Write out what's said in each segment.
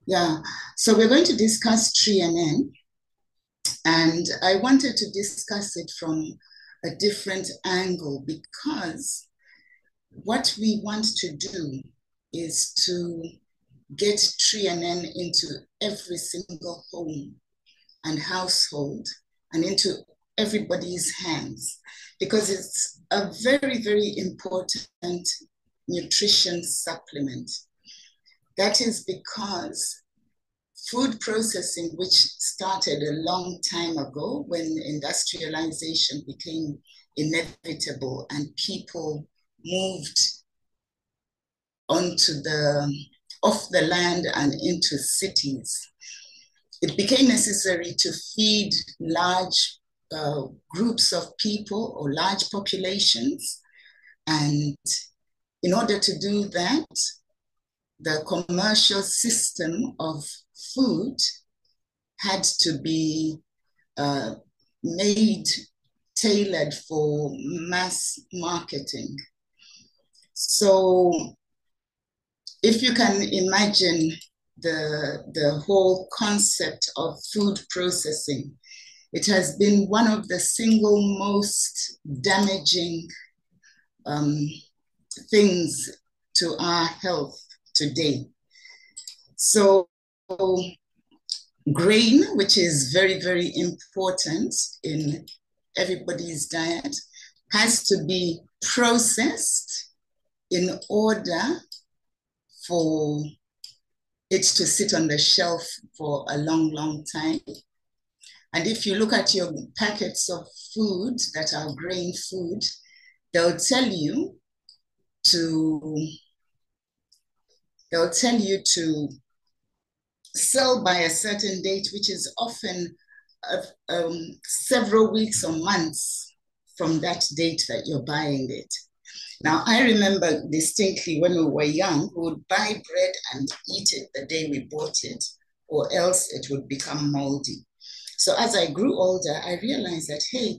Yeah, so we're going to discuss TREENEN, and I wanted to discuss it from a different angle because what we want to do is to get TREENEN into every single home and household and into everybody's hands because it's a very, very important nutrition supplement. That is because food processing, which started a long time ago when industrialization became inevitable and people moved onto the off the land and into cities, it became necessary to feed large groups of people or large populations. And in order to do that, the commercial system of food had to be uh, made tailored for mass marketing. So if you can imagine the whole concept of food processing, it has been one of the single most damaging um, things to our health today. So grain, which is very, very important in everybody's diet, has to be processed in order for it to sit on the shelf for a long, long time. And if you look at your packets of food that are grain food, they'll tell you to they'll tell you to sell by a certain date, which is often several weeks or months from that date that you're buying it. Now, I remember distinctly when we were young, we would buy bread and eat it the day we bought it, or else it would become moldy. So as I grew older, I realized that, hey,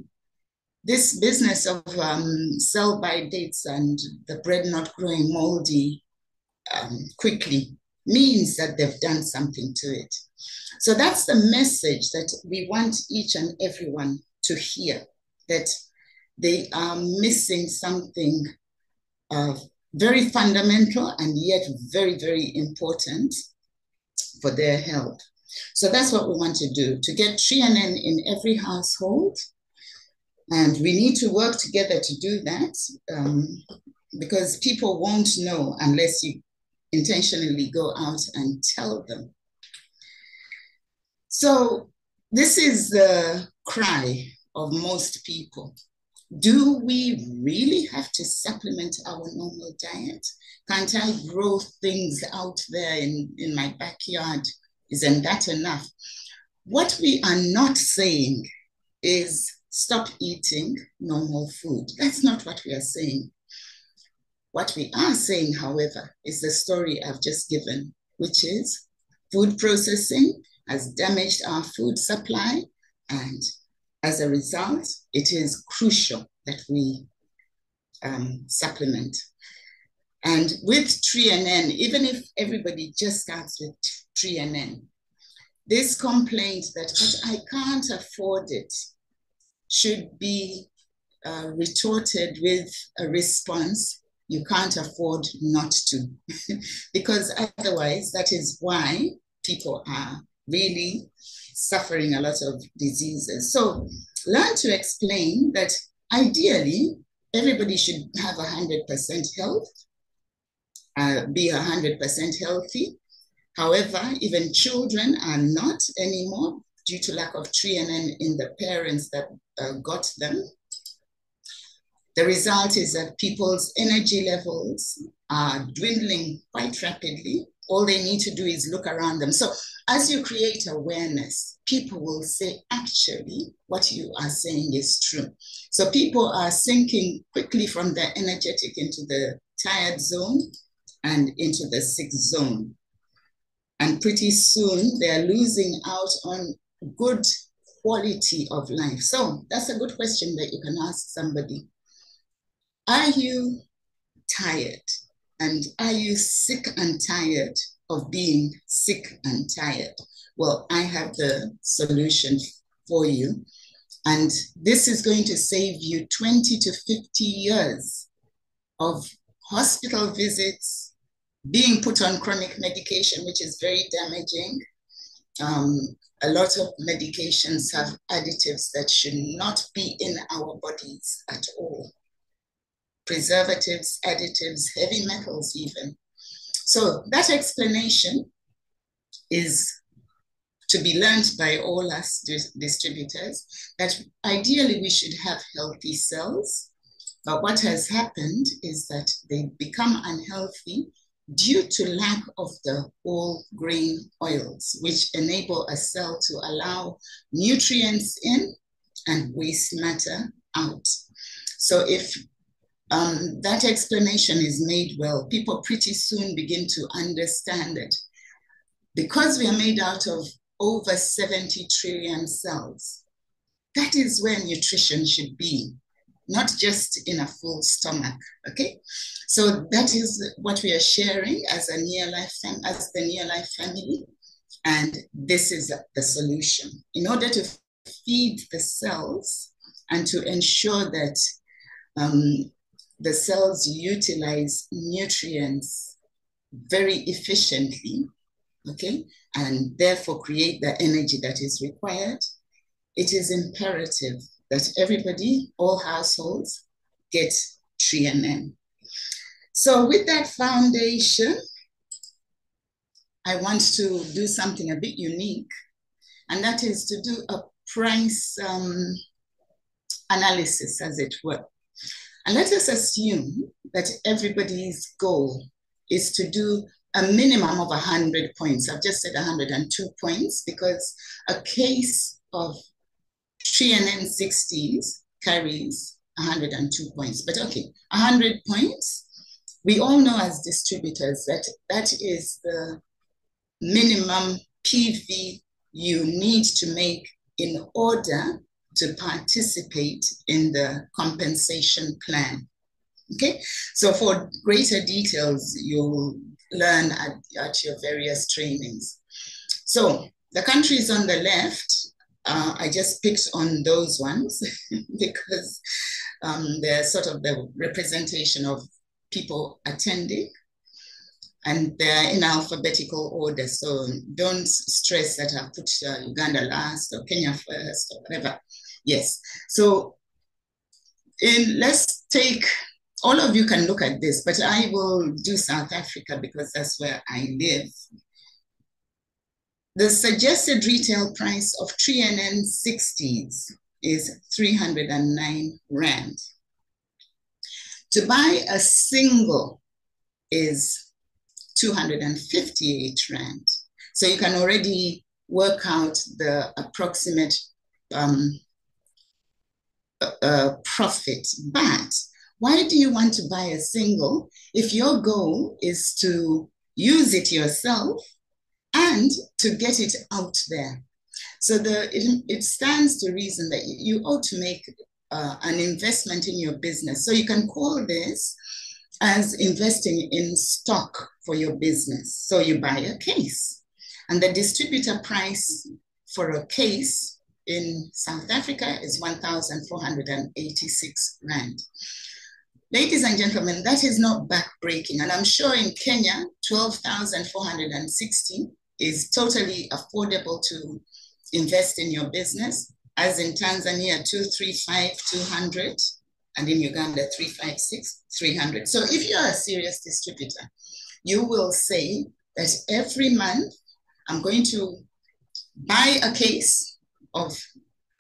this business of sell by dates and the bread not growing moldy quickly means that they've done something to it. So that's the message that we want each and everyone to hear, that they are missing something very fundamental and yet very, very important for their health. So that's what we want to do, to get TREENEN in every household. And we need to work together to do that because people won't know unless you intentionally go out and tell them. So this is the cry of most people. Do we really have to supplement our normal diet? Can't I grow things out there in my backyard? Isn't that enough? What we are not saying is stop eating normal food. That's not what we are saying. What we are saying, however, is the story I've just given, which is food processing has damaged our food supply, and as a result, it is crucial that we supplement. And with TREENEN, even if everybody just starts with TREENEN, this complaint that but I can't afford it should be retorted with a response, you can't afford not to. Because otherwise, that is why people are really suffering a lot of diseases. So learn to explain that ideally, everybody should have 100% health, be 100% healthy. However, even children are not anymore due to lack of TREENEN in the parents that got them. The result is that people's energy levels are dwindling quite rapidly. All they need to do is look around them. So as you create awareness, people will say, actually, what you are saying is true. So people are sinking quickly from the energetic into the tired zone and into the sick zone. And pretty soon they're losing out on good quality of life. So that's a good question that you can ask somebody. Are you tired? And are you sick and tired of being sick and tired? Well, I have the solution for you. And this is going to save you 20 to 50 years of hospital visits, being put on chronic medication, which is very damaging. A lot of medications have additives that should not be in our bodies at all. Preservatives, additives, heavy metals even. So that explanation is to be learned by all us distributors, that ideally we should have healthy cells, but what has happened is that they become unhealthy due to lack of the whole grain oils, which enable a cell to allow nutrients in and waste matter out. So if that explanation is made well, people pretty soon begin to understand it. Because we are made out of over 70 trillion cells, that is where nutrition should be, not just in a full stomach, okay? So that is what we are sharing as a the near life family, and this is the solution. In order to feed the cells and to ensure that the cells utilize nutrients very efficiently, okay, and therefore create the energy that is required, it is imperative that everybody, all households, get TREENEN. So with that foundation, I want to do something a bit unique, and that is to do a price analysis, as it were. And let us assume that everybody's goal is to do a minimum of 100 points. I've just said 102 points because a case of TREENEN 60s carries 102 points. But okay, 100 points. We all know as distributors that that is the minimum PV you need to make in order to participate in the compensation plan. Okay, so for greater details, you'll learn at your various trainings. So the countries on the left, I just picked on those ones because they're sort of the representation of people attending, and they're in alphabetical order. So don't stress that I put Uganda last or Kenya first or whatever. Yes, so let's take, all of you can look at this, but I will do South Africa because that's where I live. The suggested retail price of TREENEN 60s is 309 Rand. To buy a single is 258 Rand. So you can already work out the approximate profit. But why do you want to buy a single if your goal is to use it yourself and to get it out there? So it stands to reason that you ought to make an investment in your business. So you can call this as investing in stock for your business. So you buy a case, and the distributor price for a case in South Africa is 1,486 Rand. Ladies and gentlemen, that is not backbreaking. And I'm sure in Kenya, 12,460 is totally affordable to invest in your business, as in Tanzania, 235,200, and in Uganda, 356,300. So if you're a serious distributor, you will say that every month I'm going to buy a case of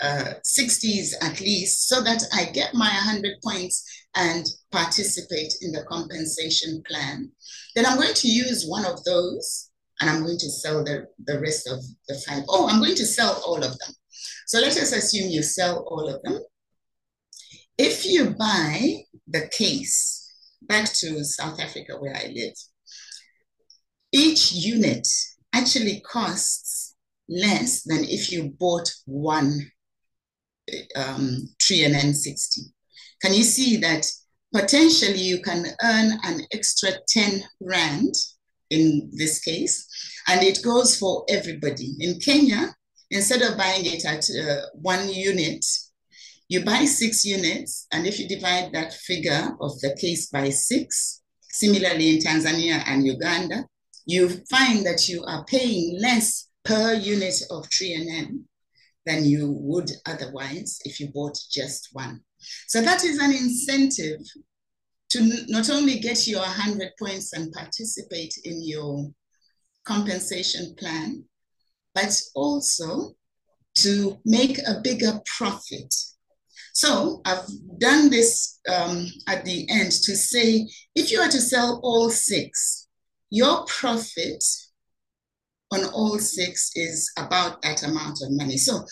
60s at least, so that I get my 100 points and participate in the compensation plan. Then I'm going to use one of those and I'm going to sell the rest of the 5. Oh, I'm going to sell all of them. So let us assume you sell all of them. If you buy the case, back to South Africa where I live, each unit actually costs less than if you bought one TREENEN 60. Can you see that potentially you can earn an extra 10 Rand in this case, and it goes for everybody. In Kenya, instead of buying it at 1 unit, you buy 6 units, and if you divide that figure of the case by 6, similarly in Tanzania and Uganda, you find that you are paying less per unit of TREENEN than you would otherwise if you bought just one. So that is an incentive to not only get your 100 points and participate in your compensation plan, but also to make a bigger profit. So I've done this at the end to say, if you are to sell all 6, your profit on all 6 is about that amount of money. So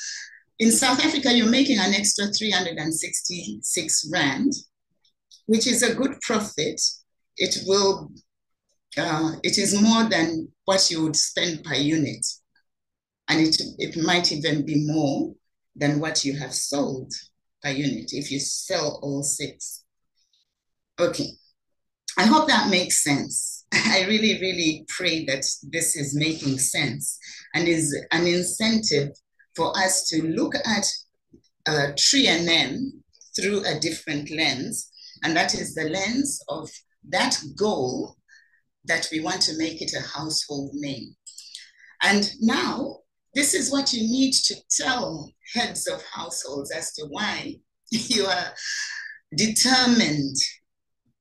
in South Africa, you're making an extra 366 Rand, which is a good profit. It is more than what you would spend per unit. And it might even be more than what you have sold per unit if you sell all 6. Okay, I hope that makes sense. I really, really pray that this is making sense and is an incentive for us to look at TREENEN through a different lens, and that is the lens of that goal that we want to make it a household name. And now, this is what you need to tell heads of households as to why you are determined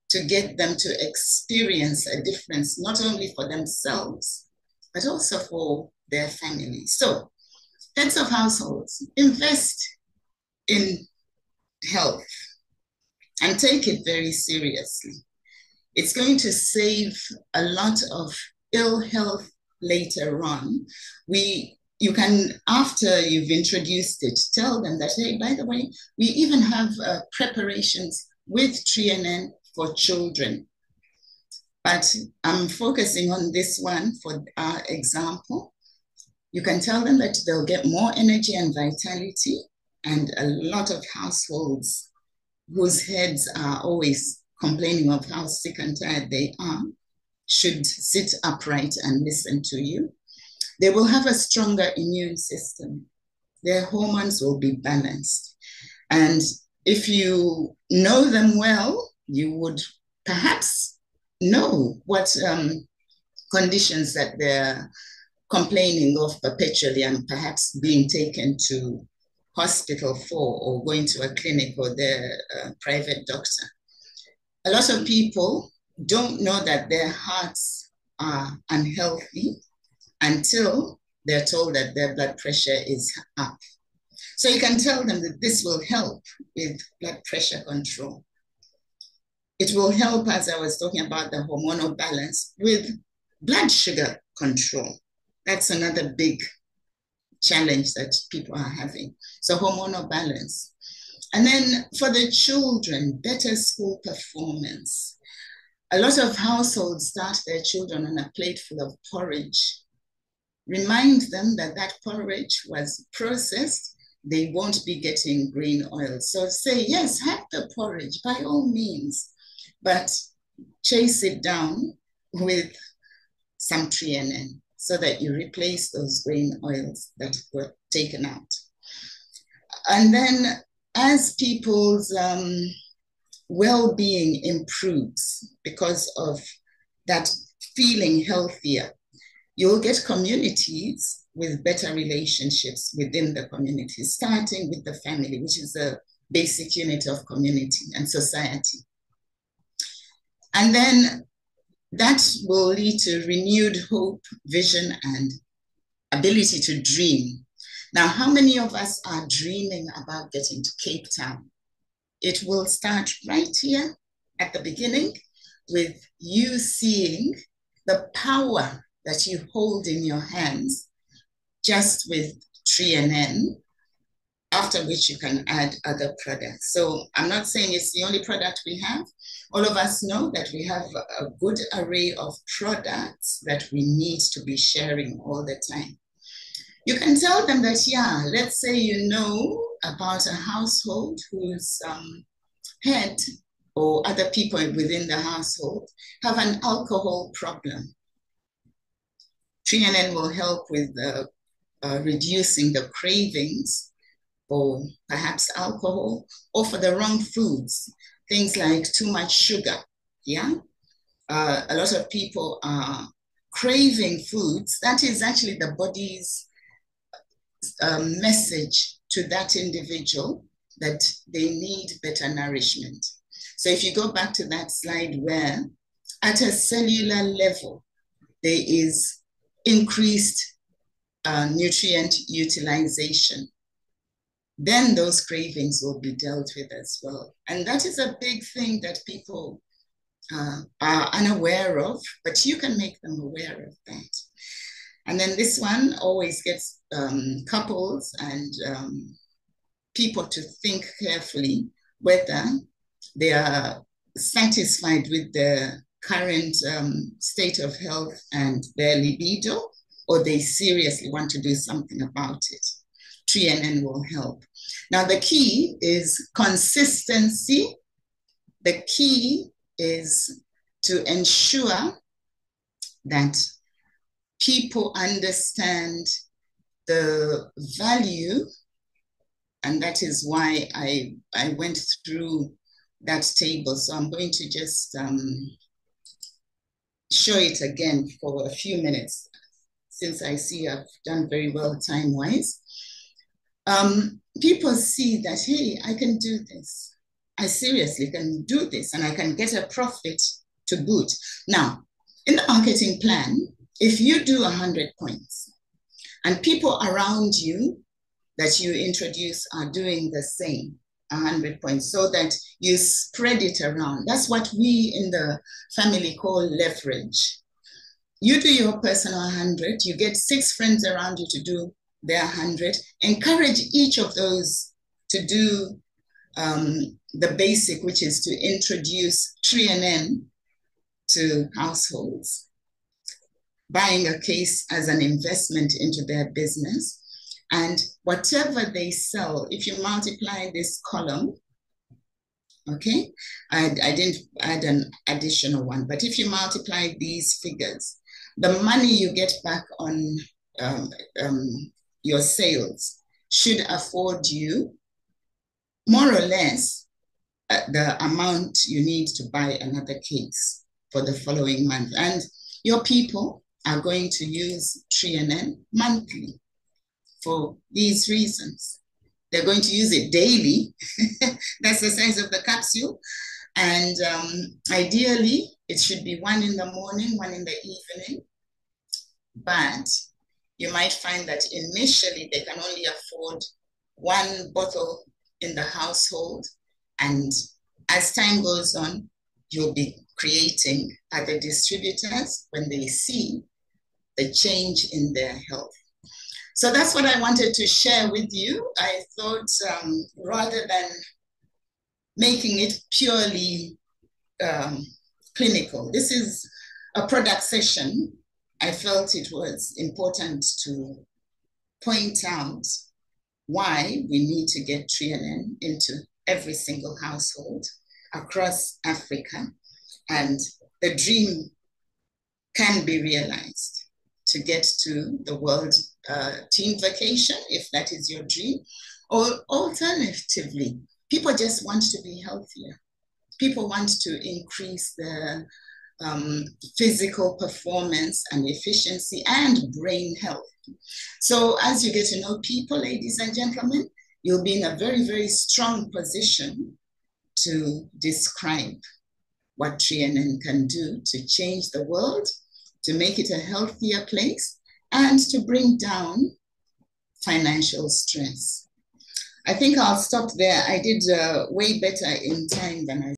to get them to experience a difference, not only for themselves, but also for their family. So, heads of households, invest in health and take it very seriously. It's going to save a lot of ill health later on. You can, after you've introduced it, tell them that, hey, by the way, we even have preparations with TREENEN for children. But I'm focusing on this one for our example. You can tell them that they'll get more energy and vitality, and a lot of households whose heads are always complaining of how sick and tired they are should sit upright and listen to you. They will have a stronger immune system. Their hormones will be balanced. And if you know them well, you would perhaps know what conditions that they're complaining of perpetually and perhaps being taken to hospital for, or going to a clinic or their private doctor. A lot of people don't know that their hearts are unhealthy until they're told that their blood pressure is up. So you can tell them that this will help with blood pressure control. It will help, as I was talking about, the hormonal balance with blood sugar control. That's another big challenge that people are having. So hormonal balance. And then for the children, better school performance. A lot of households start their children on a plate full of porridge. Remind them that that porridge was processed. They won't be getting green oil. So say, yes, have the porridge by all means, but chase it down with some TREENEN so that you replace those green oils that were taken out. And then as people's well-being improves because of that feeling healthier, you'll get communities with better relationships within the community, starting with the family, which is the basic unit of community and society. And then that will lead to renewed hope, vision, and ability to dream. Now, how many of us are dreaming about getting to Cape Town? It will start right here at the beginning with you seeing the power that you hold in your hands just with TREENEN, after which you can add other products. So I'm not saying it's the only product we have. All of us know that we have a good array of products that we need to be sharing all the time. You can tell them that, yeah, let's say you know about a household whose head or other people within the household have an alcohol problem. TREENEN will help with reducing the cravings for perhaps alcohol or for the wrong foods, things like too much sugar. Yeah, a lot of people are craving foods. That is actually the body's message to that individual that they need better nourishment. So if you go back to that slide where at a cellular level, there is increased nutrient utilization, then those cravings will be dealt with as well. And that is a big thing that people are unaware of, but you can make them aware of that. And then this one always gets couples and people to think carefully whether they are satisfied with the current state of health and their libido, or they seriously want to do something about it. TREENEN will help. Now, the key is consistency. The key is to ensure that people understand the value, and that is why I went through that table. So I'm going to just show it again for a few minutes, since I see I've done very well time-wise. People see that, hey, I can do this. I seriously can do this, and I can get a profit to boot. Now, in the marketing plan, if you do 100 points and people around you that you introduce are doing the same 100 points, so that you spread it around. That's what we in the family call leverage. You do your personal 100, you get 6 friends around you to do their 100. Encourage each of those to do the basic, which is to introduce TREENEN to households, buying a case as an investment into their business. And whatever they sell, if you multiply this column, okay, I didn't add an additional one, but if you multiply these figures, the money you get back on your sales should afford you more or less the amount you need to buy another case for the following month. And your people are going to use TREENEN monthly for these reasons. They're going to use it daily. That's the size of the capsule. And ideally, it should be 1 in the morning, 1 in the evening. But you might find that initially they can only afford 1 bottle in the household. And as time goes on, you'll be creating other distributors when they see the change in their health. So that's what I wanted to share with you. I thought rather than making it purely clinical, this is a product session. I felt it was important to point out why we need to get TREENEN into every single household across Africa. And the dream can be realized to get to the world team vacation, if that is your dream. Or alternatively, people just want to be healthier. People want to increase their physical performance and efficiency and brain health. So as you get to know people, ladies and gentlemen, you'll be in a very, very strong position to describe what TREENEN can do to change the world, to make it a healthier place, and to bring down financial stress. I think I'll stop there. I did way better in time than I